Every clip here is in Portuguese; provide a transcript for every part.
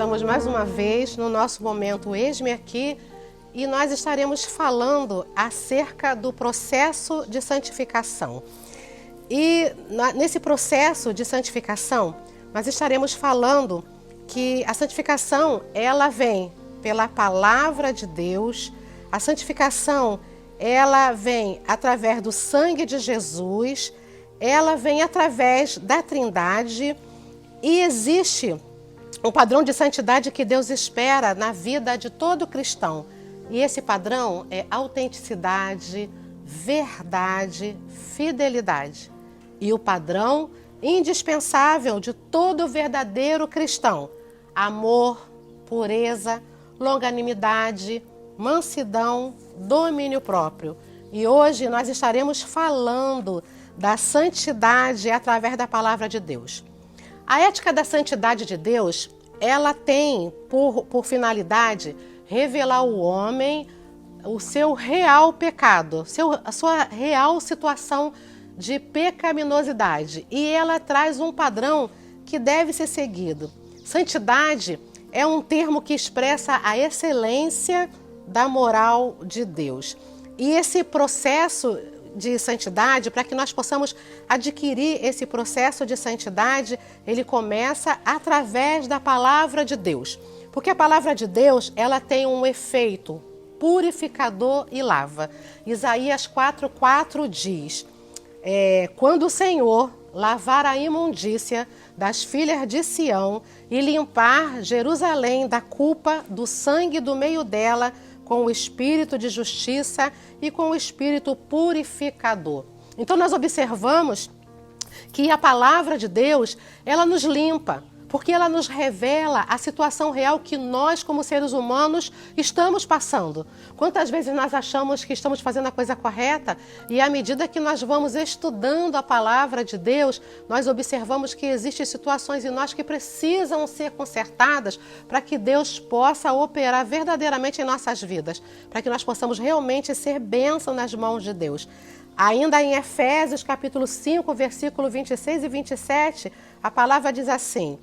Estamos mais uma vez no nosso momento Eis-me Aqui e nós estaremos falando acerca do processo de santificação. E nesse processo de santificação, nós estaremos falando que a santificação, ela vem pela palavra de Deus, a santificação, ela vem através do sangue de Jesus, ela vem através da Trindade e existe um padrão de santidade que Deus espera na vida de todo cristão. E esse padrão é autenticidade, verdade, fidelidade. E o padrão indispensável de todo verdadeiro cristão: amor, pureza, longanimidade, mansidão, domínio próprio. E hoje nós estaremos falando da santidade através da palavra de Deus. A ética da santidade de Deus, ela tem por finalidade revelar ao homem o seu real pecado, a sua real situação de pecaminosidade. E ela traz um padrão que deve ser seguido. Santidade é um termo que expressa a excelência da moral de Deus. E esse processo de santidade, para que nós possamos adquirir esse processo de santidade, ele começa através da palavra de Deus. Porque a palavra de Deus, ela tem um efeito purificador e lava. Isaías 4:4 diz: quando o Senhor lavar a imundícia das filhas de Sião e limpar Jerusalém da culpa do sangue do meio dela, com o espírito de justiça e com o espírito purificador. Então nós observamos que a palavra de Deus, ela nos limpa, porque ela nos revela a situação real que nós, como seres humanos, estamos passando. Quantas vezes nós achamos que estamos fazendo a coisa correta e à medida que nós vamos estudando a palavra de Deus, nós observamos que existem situações em nós que precisam ser consertadas para que Deus possa operar verdadeiramente em nossas vidas, para que nós possamos realmente ser bênção nas mãos de Deus. Ainda em Efésios capítulo 5, versículo 26 e 27, a palavra diz assim: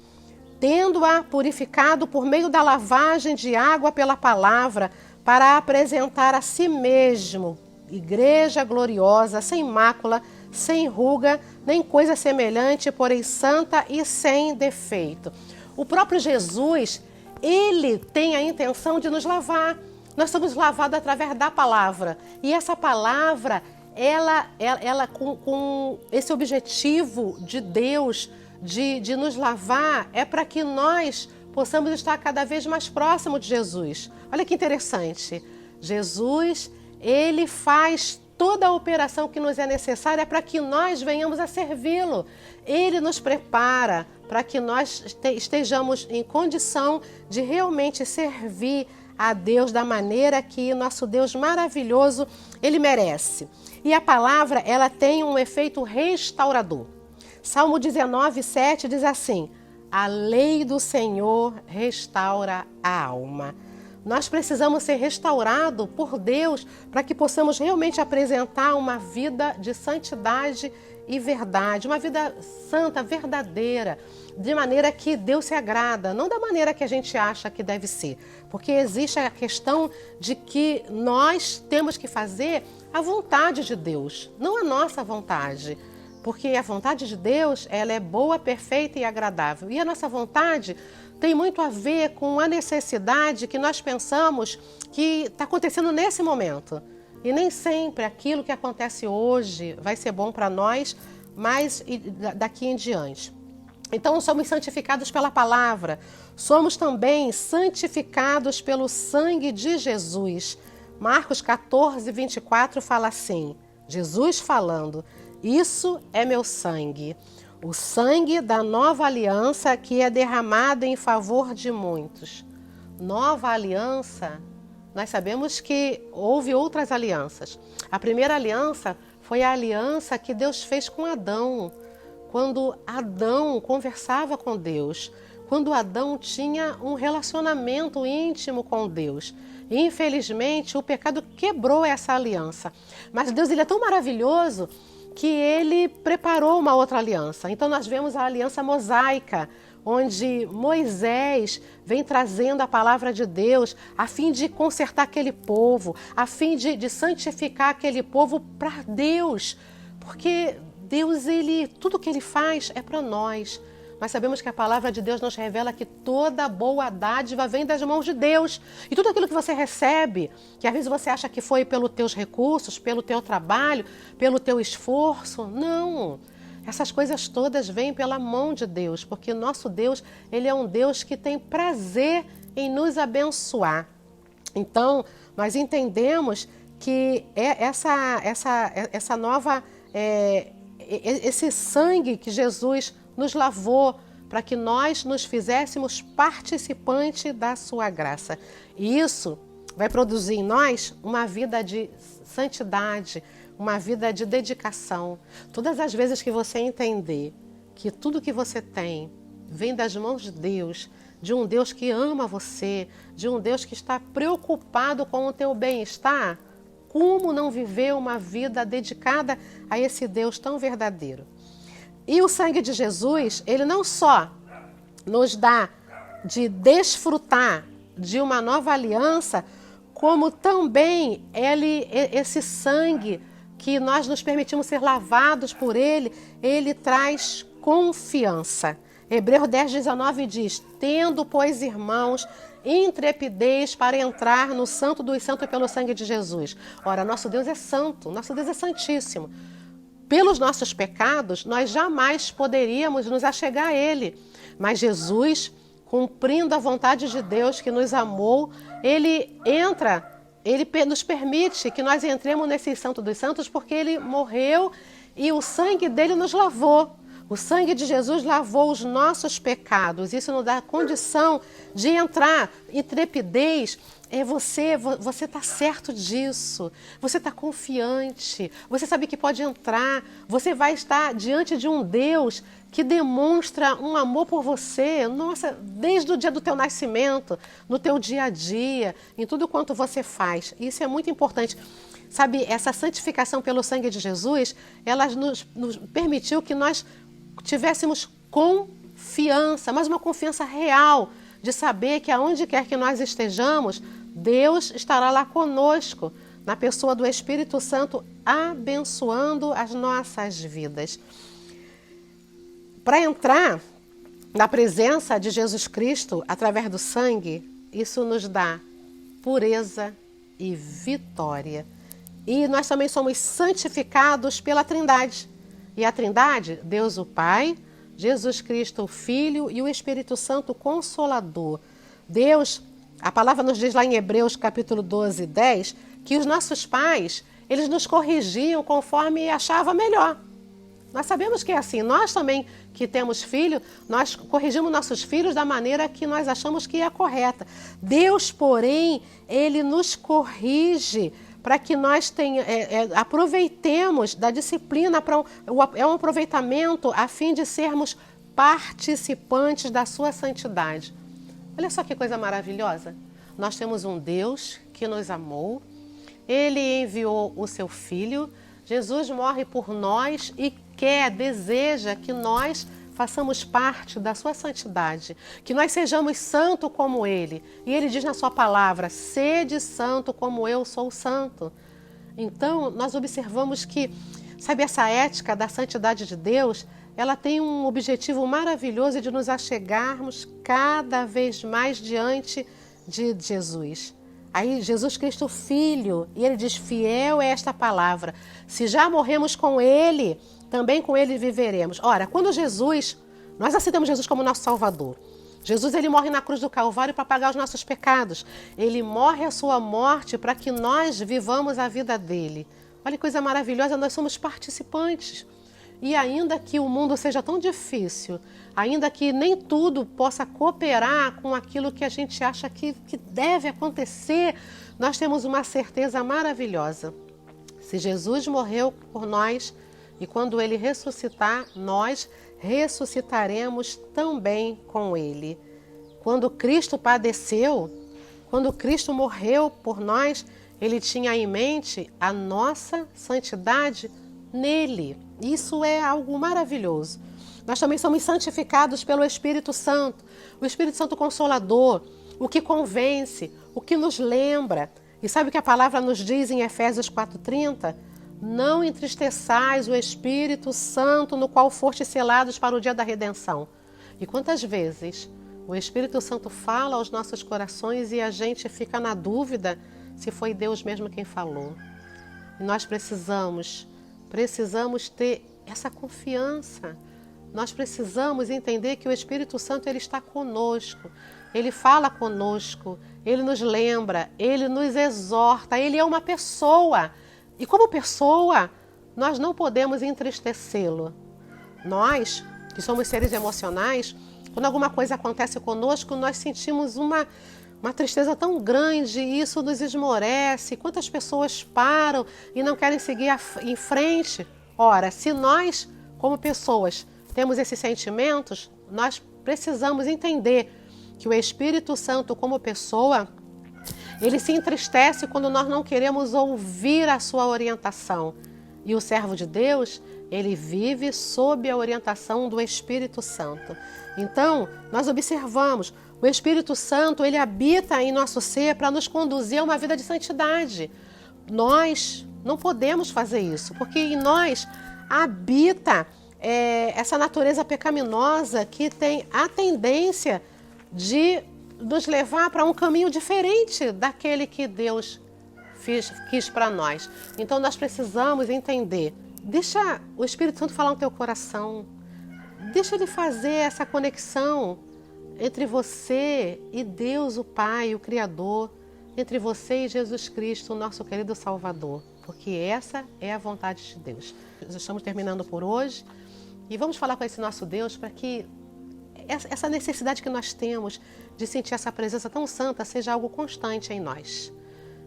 tendo-a purificado por meio da lavagem de água pela palavra, para apresentar a si mesmo, igreja gloriosa, sem mácula, sem ruga, nem coisa semelhante, porém santa e sem defeito. O próprio Jesus, ele tem a intenção de nos lavar. Nós somos lavados através da palavra. E essa palavra, ela com esse objetivo de Deus, de nos lavar, é para que nós possamos estar cada vez mais próximos de Jesus. Olha que interessante. Jesus, ele faz toda a operação que nos é necessária para que nós venhamos a servi-lo. Ele nos prepara para que nós estejamos em condição de realmente servir a Deus da maneira que nosso Deus maravilhoso, ele merece. E a palavra, ela tem um efeito restaurador. Salmo 19:7 diz assim: a lei do Senhor restaura a alma. Nós precisamos ser restaurados por Deus para que possamos realmente apresentar uma vida de santidade e verdade, uma vida santa, verdadeira, de maneira que Deus se agrada, não da maneira que a gente acha que deve ser, porque existe a questão de que nós temos que fazer a vontade de Deus, não a nossa vontade. Porque a vontade de Deus, ela é boa, perfeita e agradável. E a nossa vontade tem muito a ver com a necessidade que nós pensamos que está acontecendo nesse momento. E nem sempre aquilo que acontece hoje vai ser bom para nós, mas daqui em diante. Então, somos santificados pela palavra. Somos também santificados pelo sangue de Jesus. Marcos 14:24 fala assim, Jesus falando: isso é meu sangue, o sangue da nova aliança que é derramado em favor de muitos. Nova aliança, nós sabemos que houve outras alianças. A primeira aliança foi a aliança que Deus fez com Adão, quando Adão conversava com Deus, quando Adão tinha um relacionamento íntimo com Deus. E, infelizmente, o pecado quebrou essa aliança. Mas Deus, ele é tão maravilhoso que ele preparou uma outra aliança. Então nós vemos a aliança mosaica, onde Moisés vem trazendo a palavra de Deus a fim de consertar aquele povo, a fim de santificar aquele povo para Deus. Porque Deus, tudo que Ele faz é para nós. Nós sabemos que a palavra de Deus nos revela que toda boa dádiva vem das mãos de Deus. E tudo aquilo que você recebe, que às vezes você acha que foi pelos teus recursos, pelo teu trabalho, pelo teu esforço, não. Essas coisas todas vêm pela mão de Deus, porque nosso Deus, Ele é um Deus que tem prazer em nos abençoar. Então, nós entendemos que essa nova, esse sangue que Jesus nos lavou para que nós nos fizéssemos participante da sua graça. E isso vai produzir em nós uma vida de santidade, uma vida de dedicação. Todas as vezes que você entender que tudo que você tem vem das mãos de Deus, de um Deus que ama você, de um Deus que está preocupado com o teu bem-estar, como não viver uma vida dedicada a esse Deus tão verdadeiro? E o sangue de Jesus, ele não só nos dá de desfrutar de uma nova aliança, como também esse sangue que nós nos permitimos ser lavados por ele traz confiança. Hebreus 10:19 diz: tendo, pois, irmãos, intrepidez para entrar no Santo dos Santos pelo sangue de Jesus. Ora, nosso Deus é santo, nosso Deus é santíssimo. Pelos nossos pecados, nós jamais poderíamos nos achegar a Ele. Mas Jesus, cumprindo a vontade de Deus que nos amou, Ele nos permite que nós entremos nesse Santo dos Santos porque Ele morreu e o sangue dele nos lavou. O sangue de Jesus lavou os nossos pecados. Isso nos dá condição de entrar. Intrepidez é você está certo disso. Você está confiante. Você sabe que pode entrar. Você vai estar diante de um Deus que demonstra um amor por você. Nossa, desde o dia do teu nascimento, no teu dia a dia, em tudo quanto você faz. Isso é muito importante. Sabe, essa santificação pelo sangue de Jesus, ela nos permitiu que nós tivéssemos confiança, mas uma confiança real, de saber que aonde quer que nós estejamos, Deus estará lá conosco, na pessoa do Espírito Santo, abençoando as nossas vidas. Para entrar na presença de Jesus Cristo, através do sangue, isso nos dá pureza e vitória. E nós também somos santificados pela Trindade. E a Trindade, Deus o Pai, Jesus Cristo o Filho e o Espírito Santo Consolador. Deus, a palavra nos diz lá em Hebreus capítulo 12:10, que os nossos pais, eles nos corrigiam conforme achava melhor. Nós sabemos que é assim. Nós também, que temos filho, nós corrigimos nossos filhos da maneira que nós achamos que é correta. Deus, porém, Ele nos corrige para que nós aproveitemos da disciplina, é um aproveitamento a fim de sermos participantes da sua santidade. Olha só que coisa maravilhosa. Nós temos um Deus que nos amou, Ele enviou o seu Filho, Jesus morre por nós e deseja que nós façamos parte da sua santidade, que nós sejamos santos como Ele. E Ele diz na sua palavra: sede santo como eu sou santo. Então, nós observamos que, sabe, essa ética da santidade de Deus, ela tem um objetivo maravilhoso de nos achegarmos cada vez mais diante de Jesus. Aí, Jesus Cristo Filho, e Ele diz: fiel é esta palavra. Se já morremos com Ele, também com Ele viveremos. Ora, quando nós aceitamos Jesus como nosso Salvador. Jesus, Ele morre na cruz do Calvário para pagar os nossos pecados. Ele morre a sua morte para que nós vivamos a vida dele. Olha que coisa maravilhosa, nós somos participantes. E ainda que o mundo seja tão difícil, ainda que nem tudo possa cooperar com aquilo que a gente acha que deve acontecer, nós temos uma certeza maravilhosa. Se Jesus morreu por nós, e quando Ele ressuscitar, nós ressuscitaremos também com Ele. Quando Cristo padeceu, quando Cristo morreu por nós, Ele tinha em mente a nossa santidade nele. Isso é algo maravilhoso. Nós também somos santificados pelo Espírito Santo. O Espírito Santo Consolador, o que convence, o que nos lembra. E sabe o que a palavra nos diz em Efésios 4:30? Não entristeçais o Espírito Santo, no qual fostes selados para o dia da redenção. E quantas vezes o Espírito Santo fala aos nossos corações e a gente fica na dúvida se foi Deus mesmo quem falou. E nós precisamos ter essa confiança. Nós precisamos entender que o Espírito Santo ele está conosco. Ele fala conosco, ele nos lembra, ele nos exorta, ele é uma pessoa. E como pessoa, nós não podemos entristecê-lo. Nós, que somos seres emocionais, quando alguma coisa acontece conosco, nós sentimos uma tristeza tão grande e isso nos esmorece. Quantas pessoas param e não querem seguir em frente? Ora, se nós, como pessoas, temos esses sentimentos, nós precisamos entender que o Espírito Santo, como pessoa, ele se entristece quando nós não queremos ouvir a sua orientação. E o servo de Deus, ele vive sob a orientação do Espírito Santo. Então, nós observamos, o Espírito Santo, ele habita em nosso ser para nos conduzir a uma vida de santidade. Nós não podemos fazer isso, porque em nós habita essa natureza pecaminosa que tem a tendência de nos levar para um caminho diferente daquele que Deus quis para nós. Então nós precisamos entender. Deixa o Espírito Santo falar no teu coração. Deixa ele fazer essa conexão entre você e Deus, o Pai, o Criador, entre você e Jesus Cristo, o nosso querido Salvador, porque essa é a vontade de Deus. Nós estamos terminando por hoje e vamos falar com esse nosso Deus para que essa necessidade que nós temos de sentir essa presença tão santa seja algo constante em nós.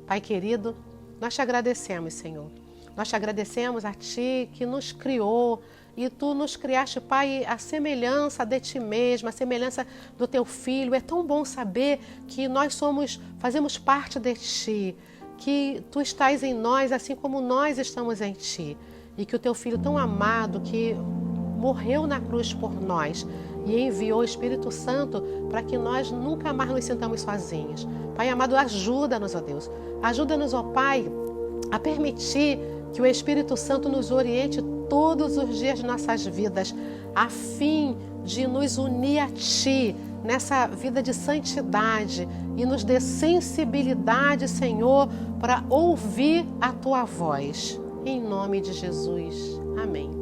Pai querido, nós te agradecemos, Senhor. Nós te agradecemos a Ti que nos criou e Tu nos criaste, Pai, a semelhança de Ti mesmo, a semelhança do Teu Filho. É tão bom saber que nós fazemos parte de Ti, que Tu estás em nós assim como nós estamos em Ti e que o Teu Filho tão amado que morreu na cruz por nós e enviou o Espírito Santo para que nós nunca mais nos sintamos sozinhos. Pai amado, ajuda-nos, ó Deus. Ajuda-nos, ó Pai, a permitir que o Espírito Santo nos oriente todos os dias de nossas vidas, a fim de nos unir a Ti nessa vida de santidade e nos dê sensibilidade, Senhor, para ouvir a Tua voz. Em nome de Jesus. Amém.